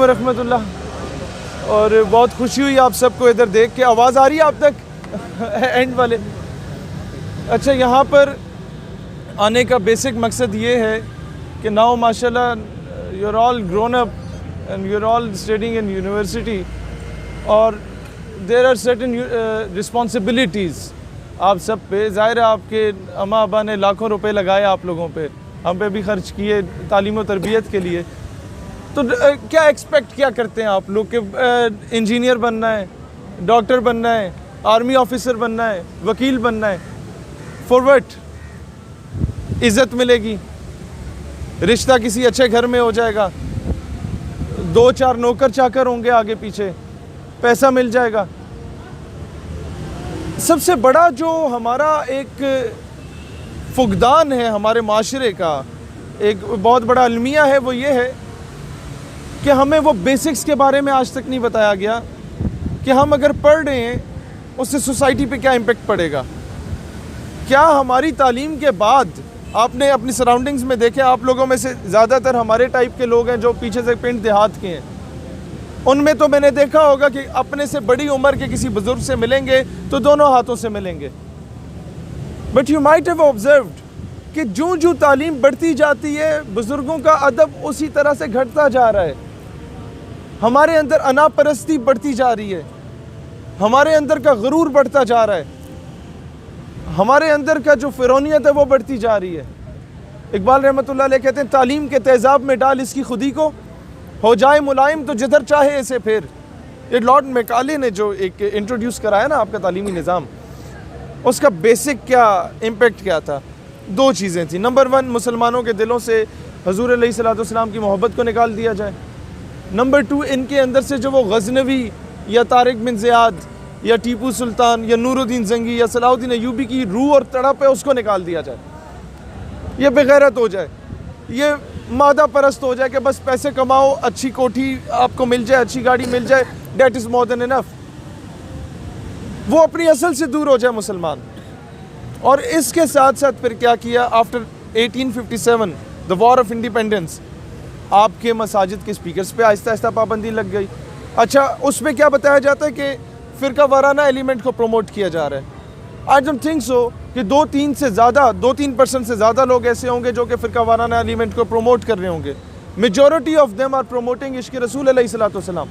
ورحمۃ اللہ، اور بہت خوشی ہوئی آپ سب کو ادھر دیکھ کے. آواز آ رہی ہے آپ تک اینڈ والے؟ اچھا، یہاں پر آنے کا بیسک مقصد یہ ہے کہ ناؤ ماشاءاللہ you are all grown up and you are all studying in university, اور دیر آر سرٹن رسپانسبلٹیز آپ سب پہ. ظاہر ہے آپ کے اماں ابا نے لاکھوں روپے لگائے آپ لوگوں پہ، ہم پہ بھی خرچ کیے تعلیم و تربیت کے لیے. تو کیا ایکسپیکٹ کیا کرتے ہیں آپ لوگ کہ انجینئر بننا ہے، ڈاکٹر بننا ہے، آرمی آفیسر بننا ہے، وکیل بننا ہے؟ For what? عزت ملے گی، رشتہ کسی اچھے گھر میں ہو جائے گا، 2-4 نوکر چاکر ہوں گے آگے پیچھے، پیسہ مل جائے گا. سب سے بڑا جو ہمارا ایک فقدان ہے ہمارے معاشرے کا، ایک بہت بڑا المیہ ہے، وہ یہ ہے کہ ہمیں وہ بیسکس کے بارے میں آج تک نہیں بتایا گیا کہ ہم اگر پڑھ رہے ہیں اس سے سوسائٹی پہ کیا امپیکٹ پڑے گا. کیا ہماری تعلیم کے بعد آپ نے اپنی سراؤنڈنگز میں دیکھیں، آپ لوگوں میں سے زیادہ تر ہمارے ٹائپ کے لوگ ہیں جو پیچھے سے پنڈ دیہات کے ہیں، ان میں تو میں نے دیکھا ہوگا کہ اپنے سے بڑی عمر کے کسی بزرگ سے ملیں گے تو دونوں ہاتھوں سے ملیں گے. But you might have observed کہ جو تعلیم بڑھتی جاتی ہے بزرگوں کا ادب اسی طرح سے گھٹتا جا رہا ہے. ہمارے اندر انا پرستی بڑھتی جا رہی ہے، ہمارے اندر کا غرور بڑھتا جا رہا ہے، ہمارے اندر کا جو فرعونیت ہے وہ بڑھتی جا رہی ہے. اقبال رحمۃ اللہ علیہ کہتے ہیں تعلیم کے تیزاب میں ڈال اس کی خودی کو، ہو جائے ملائم تو جدھر چاہے اسے پھر. یہ لارڈ میکالے نے جو ایک انٹروڈیوس کرایا نا آپ کا تعلیمی نظام، اس کا بیسک کیا امپیکٹ کیا تھا؟ 2 چیزیں تھیں. نمبر 1، مسلمانوں کے دلوں سے حضور علیہ الصلوۃ والسلام کی محبت کو نکال دیا جائے. نمبر 2، ان کے اندر سے جو وہ غزنوی یا طارق بن زیاد یا ٹیپو سلطان یا نور الدین زنگی یا صلاح الدین ایوبی کی روح اور تڑپ ہے اس کو نکال دیا جائے. یہ بغیرت ہو جائے، یہ مادہ پرست ہو جائے کہ بس پیسے کماؤ، اچھی کوٹھی آپ کو مل جائے، اچھی گاڑی مل جائے، دیٹ از مور دین انف. وہ اپنی اصل سے دور ہو جائے مسلمان. اور اس کے ساتھ ساتھ پھر کیا کیا؟ After 1857 the war of independence, آپ کے مساجد کے سپیکرز پہ آہستہ آہستہ پابندی لگ گئی. اچھا، اس میں کیا بتایا جاتا ہے کہ فرقہ وارانہ ایلیمنٹ کو پروموٹ کیا جا رہا ہے. آئی ڈونٹ تھنک سو کہ 2-3% سے زیادہ لوگ ایسے ہوں گے جو کہ فرقہ وارانہ ایلیمنٹ کو پروموٹ کر رہے ہوں گے. Majority of them are promoting عشق رسول علیہ الصلوۃ والسلام.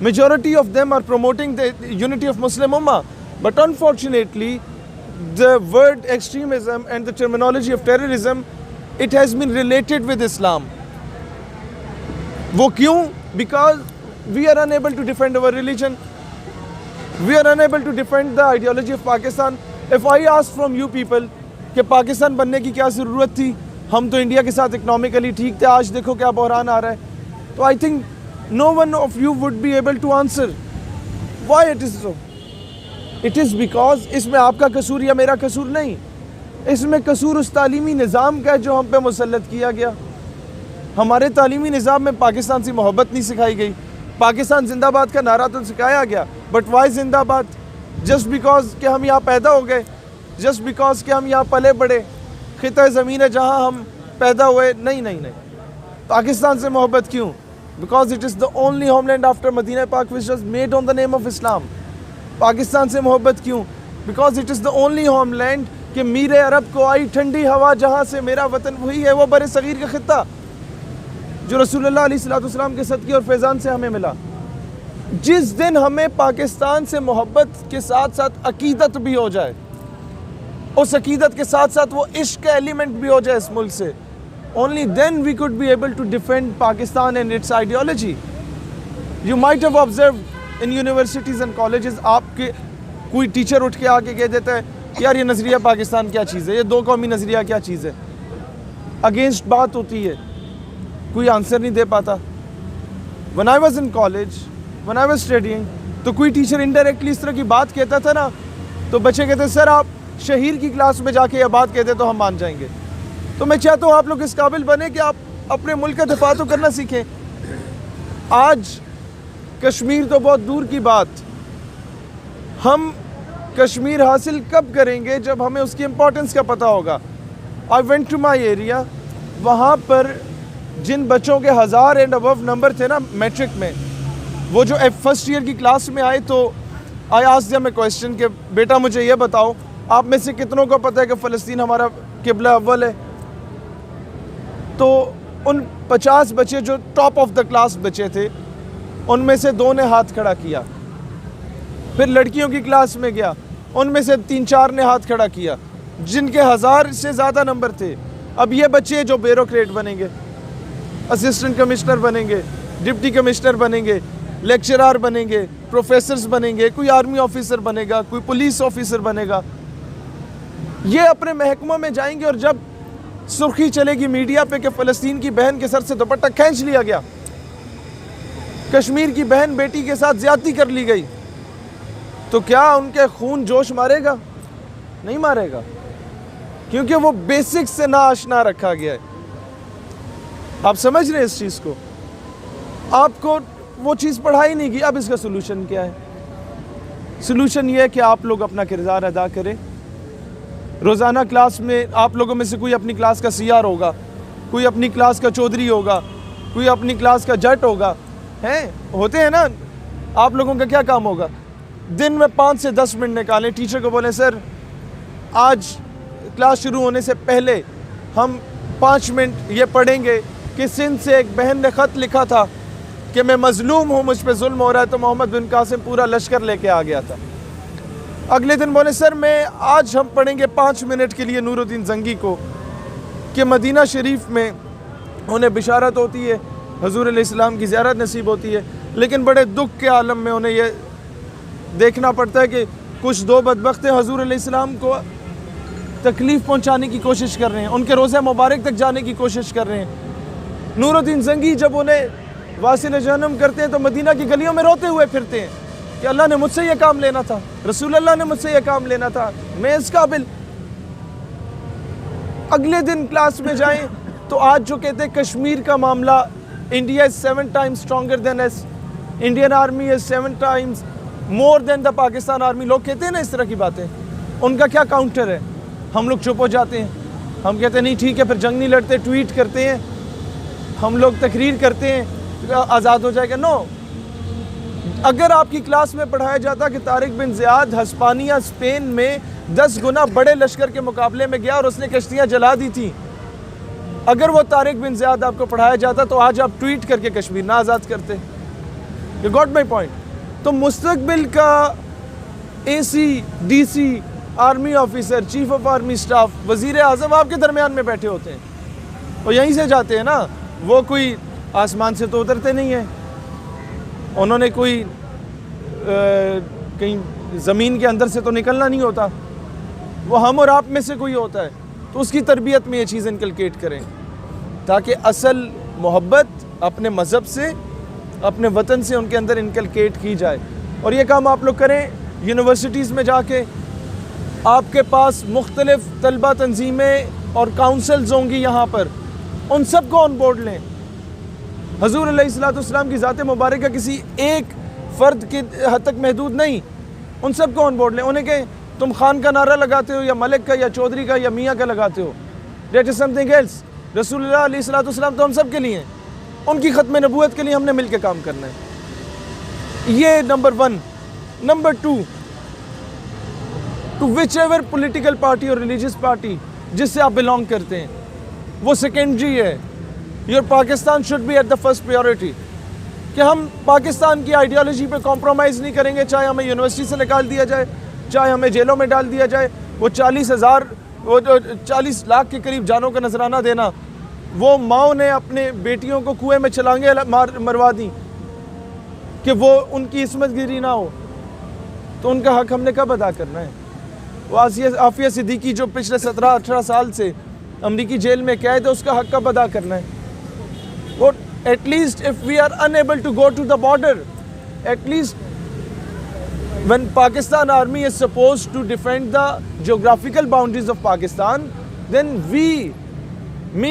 Majority of them are promoting the unity of Muslim Ummah. But unfortunately, the word extremism and the terminology of terrorism, it has been related with Islam. وہ کیوں؟ Because we are unable to defend our religion. We are unable to defend the ideology of Pakistan. If I ask from you people کہ پاکستان بننے کی کیا ضرورت تھی، ہم تو انڈیا کے ساتھ اکنامکلی ٹھیک تھے، آج دیکھو کیا بحران آ رہا ہے، تو I think no one of you would be able to answer why it is so. It is because اس میں آپ کا قصور یا میرا قصور نہیں، اس میں قصور اس تعلیمی نظام کا ہے جو ہم پہ مسلط کیا گیا. ہمارے تعلیمی نظام میں پاکستان سے محبت نہیں سکھائی گئی. پاکستان زندہ باد کا نعرہ تو سکھایا گیا، بٹ وائی زندہ باد؟ جسٹ بیکاز کہ ہم یہاں پیدا ہو گئے، جسٹ بیکاز کہ ہم یہاں پلے بڑھے، خطہ زمین ہے جہاں ہم پیدا ہوئے؟ نہیں. پاکستان سے محبت کیوں؟ Because it is the only homeland after Medina پاک which was made on the name of Islam. Pakistan سے محبت کیوں؟ Because it is the only homeland کہ میر عرب کو آئی ٹھنڈی ہوا جہاں سے میرا وطن وہی ہے وہ بر صغیر کا خطہ جو رسول اللہ علیہ الصلوۃ والسلام کے صدقے اور فیضان سے ہمیں ملا. جس دن ہمیں پاکستان سے محبت کے ساتھ ساتھ عقیدت بھی ہو جائے، اس عقیدت کے ساتھ ساتھ وہ عشق کا ایلیمنٹ بھی ہو جائے اس ملک سے، only then we could be able to defend Pakistan and its ideology. You might have observed in universities and colleges آپ کے کوئی ٹیچر اٹھ کے آ کے کہہ دیتا ہے یار یہ نظریہ پاکستان کیا چیز ہے، یہ 2 قومی نظریہ کیا چیز ہے، اگینسٹ بات ہوتی ہے، کوئی آنسر نہیں دے پاتا. When I was in college, when I was studying, تو کوئی ٹیچر انڈائریکٹلی اس طرح کی بات کہتا تھا نا تو بچے کہتے سر آپ شہیر کی کلاس میں جا کے یہ بات کہتے تو ہم مان جائیں گے. تو میں چاہتا ہوں آپ لوگ اس قابل بنے کہ آپ اپنے ملک کا دفاع تو کرنا سیکھیں. آج کشمیر تو بہت دور کی بات، ہم کشمیر حاصل کب کریں گے جب ہمیں اس کی امپورٹنس کا پتہ ہوگا. I went to my area، وہاں پر جن بچوں کے 1000 اینڈ ابو نمبر تھے نا میٹرک میں, وہ جو فرسٹ ایئر کی کلاس میں آئے, تو آئی آسکڈ دیم اے کویسچن کہ بیٹا مجھے یہ بتاؤ, آپ میں سے کتنوں کو پتہ ہے کہ فلسطین ہمارا قبلہ اول ہے؟ تو ان 50 بچے جو ٹاپ آف دا کلاس بچے تھے, ان میں سے 2 نے ہاتھ کھڑا کیا. پھر لڑکیوں کی کلاس میں گیا, ان میں سے 3-4 نے ہاتھ کھڑا کیا, جن کے 1000 سے زیادہ نمبر تھے. اب یہ بچے جو بیوروکریٹ بنیں گے, اسسٹنٹ کمشنر بنیں گے, ڈپٹی کمشنر بنیں گے, لیکچرار بنیں گے, پروفیسرز بنیں گے, کوئی آرمی آفیسر بنے گا, کوئی پولیس آفیسر بنے گا. یہ اپنے محکموں میں جائیں گے, اور جب سرخی چلے گی میڈیا پہ کہ فلسطین کی بہن کے سر سے دوپٹہ کھینچ لیا گیا, کشمیر کی بہن بیٹی کے ساتھ زیادتی کر لی گئی, تو کیا ان کے خون جوش مارے گا؟ نہیں مارے گا, کیونکہ وہ بیسک سے ناآشنا رکھا گیا ہے. آپ سمجھ رہے ہیں اس چیز کو؟ آپ کو وہ چیز پڑھائی نہیں کی. اب اس کا سلوشن کیا ہے؟ سلوشن یہ ہے کہ آپ لوگ اپنا کردار ادا کریں. روزانہ کلاس میں آپ لوگوں میں سے کوئی اپنی کلاس کا سی آر ہوگا, کوئی اپنی کلاس کا چودھری ہوگا, کوئی اپنی کلاس کا جٹ ہوگا, ہوتے ہیں نا. آپ لوگوں کا کیا کام ہوگا؟ دن میں 5 سے 10 منٹ نکالیں, ٹیچر کو بولیں سر آج کلاس شروع ہونے سے پہلے ہم 5 منٹ یہ پڑھیں گے کہ سندھ سے ایک بہن نے خط لکھا تھا کہ میں مظلوم ہوں, مجھ پہ ظلم ہو رہا ہے, تو محمد بن قاسم پورا لشکر لے کے آ گیا تھا. اگلے دن بولے سر آج ہم پڑھیں گے 5 منٹ کے لیے نور الدین زنگی کو کہ مدینہ شریف میں انہیں بشارت ہوتی ہے, حضور علیہ السلام کی زیارت نصیب ہوتی ہے, لیکن بڑے دکھ کے عالم میں انہیں یہ دیکھنا پڑتا ہے کہ کچھ 2 بدبخت حضور علیہ السلام کو تکلیف پہنچانے کی کوشش کر رہے ہیں, ان کے روضہ مبارک تک جانے کی کوشش کر رہے ہیں. نور الدین زنگی جب انہیں واصل جہنم کرتے ہیں تو مدینہ کی گلیوں میں روتے ہوئے پھرتے ہیں کہ اللہ نے مجھ سے یہ کام لینا تھا, رسول اللہ نے مجھ سے یہ کام لینا تھا, میں اس قابل. اگلے دن کلاس میں جائیں تو آج جو کہتے ہیں کشمیر کا معاملہ, India is 7 times stronger than us, Indian army is 7 times more than the Pakistan army. لوگ کہتے ہیں نا اس طرح کی باتیں, ان کا کیا کاؤنٹر ہے؟ ہم لوگ چپ ہو جاتے ہیں, ہم کہتے ہیں نہیں ٹھیک ہے, پھر جنگ نہیں لڑتے, ٹویٹ کرتے ہیں, ہم لوگ تقریر کرتے ہیں, آزاد ہو جائے گا. نو, اگر آپ کی کلاس میں پڑھایا جاتا کہ طارق بن زیاد ہسپانیہ اسپین میں 10 گنا بڑے لشکر کے مقابلے میں گیا اور اس نے کشتیاں جلا دی تھی, اگر وہ طارق بن زیاد آپ کو پڑھایا جاتا تو آج آپ ٹویٹ کر کے کشمیر نہ آزاد کرتے. You got my point. تو مستقبل کا A C, D C, army officer, chief of army staff, وزیر اعظم آپ کے درمیان میں بیٹھے ہوتے ہیں, اور یہیں سے جاتے ہیں نا. وہ کوئی آسمان سے تو اترتے نہیں ہیں, انہوں نے کوئی کہیں زمین کے اندر سے تو نکلنا نہیں ہوتا, وہ ہم اور آپ میں سے کوئی ہوتا ہے. تو اس کی تربیت میں یہ چیز انکلکیٹ کریں تاکہ اصل محبت اپنے مذہب سے, اپنے وطن سے ان کے اندر انکلکیٹ کی جائے. اور یہ کام آپ لوگ کریں یونیورسٹیز میں جا کے. آپ کے پاس مختلف طلبہ تنظیمیں اور کاؤنسلز ہوں گی یہاں پر, ان سب کو آن بورڈ لیں. حضور علیہ السلام کی ذات مبارکہ کسی ایک فرد کے حد تک محدود نہیں, ان سب کو آن بورڈ لیں. انہیں کہیں تم خان کا نعرہ لگاتے ہو یا ملک کا یا چودھری کا یا میاں کا لگاتے ہو, that is something else. رسول اللہ علیہ السلام تو ہم سب کے لیے ہیں, ان کی ختم نبوت کے لیے ہم نے مل کے کام کرنا ہے. یہ number 1. Number 2, to which ever political party اور ریلیجیس پارٹی جس سے آپ بلانگ کرتے ہیں, وہ سیکنڈری ہے. Your Pakistan should be at the first priority, کہ ہم پاکستان کی آئیڈیالوجی پہ کمپرومائز نہیں کریں گے, چاہے ہمیں یونیورسٹی سے نکال دیا جائے, چاہے ہمیں جیلوں میں ڈال دیا جائے. وہ 40 لاکھ کے قریب جانوں کا نذرانہ دینا, وہ ماؤں نے اپنے بیٹیوں کو کنویں میں چھلانگیں مروا دیں کہ وہ ان کی عصمت گیری نہ ہو, تو ان کا حق ہم نے کب ادا کرنا ہے؟ وہ عافیہ صدیقی جو پچھلے 17-18 سال سے امریکی جیل میں قید ہے, اس کا حق کب ادا کرنا ہے؟ وہ at least if we are unable to go to the border, at least when Pakistan army is supposed to defend the geographical boundaries of Pakistan, then me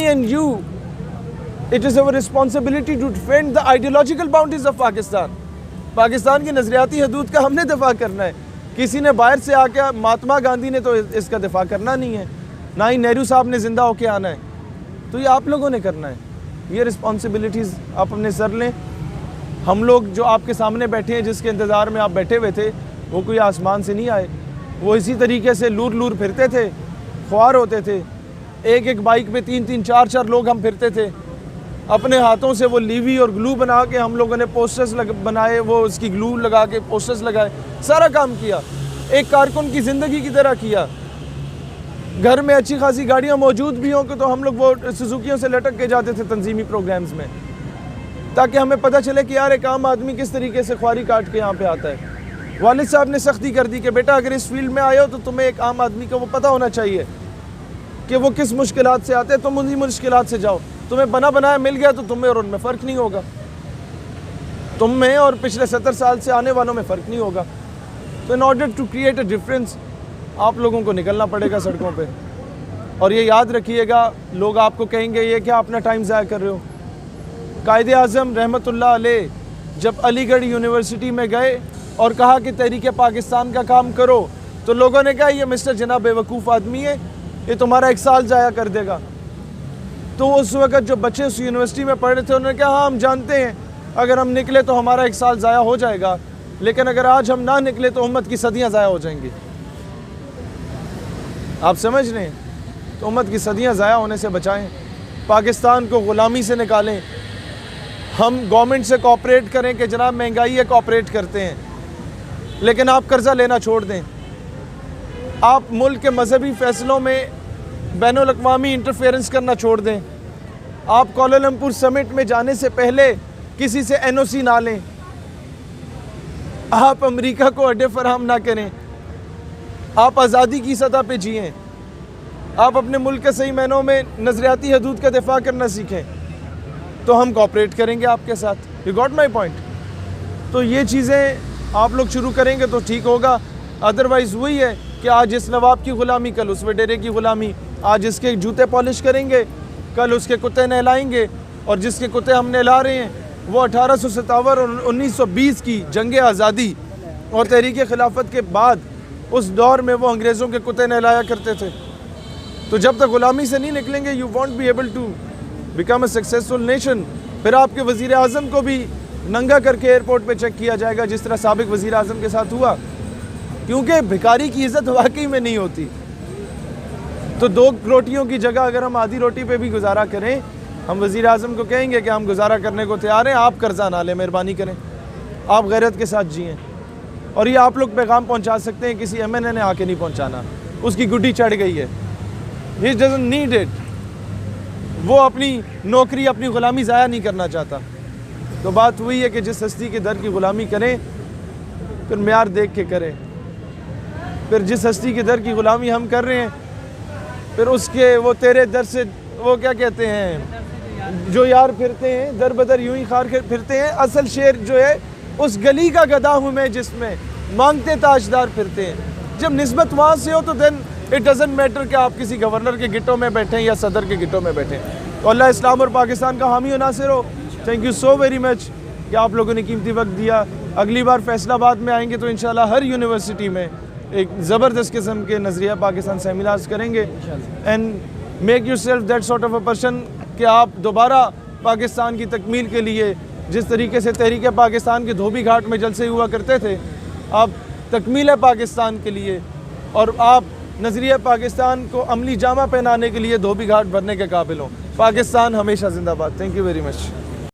and you, it is our responsibility to defend the ideological boundaries of Pakistan. Pakistan کی نظریاتی حدود کا ہم نے دفاع کرنا ہے. کسی نے باہر سے آ کے, مہاتما گاندھی نے تو اس کا دفاع کرنا نہیں ہے, نہ ہی نہرو صاحب نے زندہ ہو کے آنا ہے, تو یہ آپ لوگوں نے کرنا ہے. یہ رسپانسبلٹیز آپ اپنے سر لیں. ہم لوگ جو آپ کے سامنے بیٹھے ہیں جس کے انتظار میں آپ بیٹھے ہوئے تھے وہ کوئی آسمان سے نہیں آئے. وہ اسی طریقے سے لور لور پھرتے تھے, خوار ہوتے تھے. ایک ایک بائک پہ 3-3 4-4 لوگ ہم پھرتے تھے. اپنے ہاتھوں سے وہ لیوی اور گلو بنا کے ہم لوگوں نے پوسٹرز بنائے, وہ اس کی گلو لگا کے پوسٹرز لگائے, سارا کام کیا, ایک کارکن کی زندگی کی طرح کیا. گھر میں اچھی خاصی گاڑیاں موجود بھی ہوں کہ تو ہم لوگ وہ سزوکیوں سے لٹک کے جاتے تھے تنظیمی پروگرامز میں, تاکہ ہمیں پتہ چلے کہ یار ایک عام آدمی کس طریقے سے خواری کاٹ کے یہاں پہ آتا ہے. والد صاحب نے سختی کر دی کہ بیٹا اگر اس فیلڈ میں آئے ہو تو تمہیں ایک عام آدمی کو وہ پتہ ہونا چاہیے کہ وہ کس مشکلات سے آتے ہیں, تم انہی مشکلات سے جاؤ. تمہیں بنا بنایا مل گیا تو تم میں اور ان میں فرق نہیں ہوگا, تم میں اور پچھلے 70 سال سے آنے والوں میں فرق نہیں ہوگا. تو in order to create a difference آپ لوگوں کو نکلنا پڑے گا سڑکوں پہ. اور یہ یاد رکھیے گا, لوگ آپ کو کہیں گے یہ کیا اپنا ٹائم ضائع کر رہے ہو. قائد اعظم رحمۃ اللہ علیہ جب علی گڑھ یونیورسٹی میں گئے اور کہا کہ تحریک پاکستان کا کام کرو, تو لوگوں نے کہا یہ مسٹر جناب بے وقوف آدمی ہے, یہ تمہارا 1 سال ضائع کر دے گا. تو اس وقت جو بچے اس یونیورسٹی میں پڑھ رہے تھے انہوں نے کہا ہاں ہم جانتے ہیں اگر ہم نکلے تو ہمارا 1 سال ضائع ہو جائے گا, لیکن اگر آج ہم نہ نکلے تو امت کی صدیاں ضائع ہو جائیں گی. آپ سمجھ رہے ہیں؟ تو امت کی صدیاں ضائع ہونے سے بچائیں, پاکستان کو غلامی سے نکالیں. ہم گورنمنٹ سے کوآپریٹ کریں کہ جناب مہنگائی ہے, کوآپریٹ کرتے ہیں, لیکن آپ قرضہ لینا چھوڑ دیں. آپ ملک کے مذہبی فیصلوں میں بین الاقوامی انٹرفیئرنس کرنا چھوڑ دیں. آپ کوالالمپور سمٹ میں جانے سے پہلے کسی سے NOC نہ لیں. آپ امریکہ کو اڈے فراہم نہ کریں. آپ آزادی کی سطح پہ جئیں. آپ اپنے ملک کے صحیح معنوں میں نظریاتی حدود کا دفاع کرنا سیکھیں, تو ہم کوآپریٹ کریں گے آپ کے ساتھ. You got my point? تو یہ چیزیں آپ لوگ شروع کریں گے تو ٹھیک ہوگا. ادروائز وہی ہے کہ آج اس نواب کی غلامی, کل اس وڈیرے کی غلامی. آج اس کے جوتے پالش کریں گے, کل اس کے کتے نہلائیں گے. اور جس کے کتے ہم نہلا رہے ہیں وہ 1857 اور 1920 کی جنگ آزادی اور تحریک خلافت کے بعد اس دور میں وہ انگریزوں کے کتے نہلایا کرتے تھے. تو جب تک غلامی سے نہیں نکلیں گے you want be able to become a successful nation. پھر آپ کے وزیر اعظم کو بھی ننگا کر کے ایئرپورٹ پہ چیک کیا جائے گا جس طرح سابق وزیر اعظم کے ساتھ ہوا, کیونکہ بھکاری کی عزت واقعی میں نہیں ہوتی. تو 2 روٹیوں کی جگہ اگر ہم آدھی روٹی پہ بھی گزارا کریں, ہم وزیر اعظم کو کہیں گے کہ ہم گزارا کرنے کو تیار ہیں, آپ قرضہ نہ لیں, مہربانی کریں, آپ غیرت کے ساتھ جئیں. اور یہ آپ لوگ پیغام پہنچا سکتے ہیں, کسی MNA نے آ کے نہیں پہنچانا, اس کی گڈی چڑھ گئی ہے. He doesn't need it. وہ اپنی نوکری, اپنی غلامی ضائع نہیں کرنا چاہتا. تو بات وہی ہے کہ جس ہستی کے در کی غلامی کریں پھر معیار دیکھ کے کریں. پھر جس ہستی کے در کی غلامی ہم کر رہے ہیں پھر اس کے وہ تیرے در سے وہ کیا کہتے ہیں, جو یار پھرتے ہیں در بدر یوں ہی خار پھرتے ہیں. اصل شعر جو ہے اس گلی کا گدا ہوں میں جس میں مانگتے تاجدار پھرتے ہیں. جب نسبت وہاں سے ہو تو دین اٹ ڈزنٹ میٹر کہ آپ کسی گورنر کے گٹوں میں بیٹھیں یا صدر کے گٹوں میں بیٹھیں. تو اللہ اسلام اور پاکستان کا حامی و ناصر ہو. Thank you so very much کہ آپ لوگوں نے قیمتی وقت دیا. اگلی بار فیصل آباد میں آئیں گے تو انشاءاللہ ہر یونیورسٹی میں ایک زبردست قسم کے نظریہ پاکستان سیمینارز کریں گے. And make your self that sort of a person کہ آپ دوبارہ پاکستان کی تکمیل کے لیے جس طریقے سے تحریک پاکستان کے دھوبی گھاٹ میں جلسے ہوا کرتے تھے, آپ تکمیل پاکستان کے لیے اور آپ نظریہ پاکستان کو عملی جامہ پہنانے کے لیے دھوبی گھاٹ بھرنے کے قابل ہوں. پاکستان ہمیشہ زندہ باد. Thank you very much.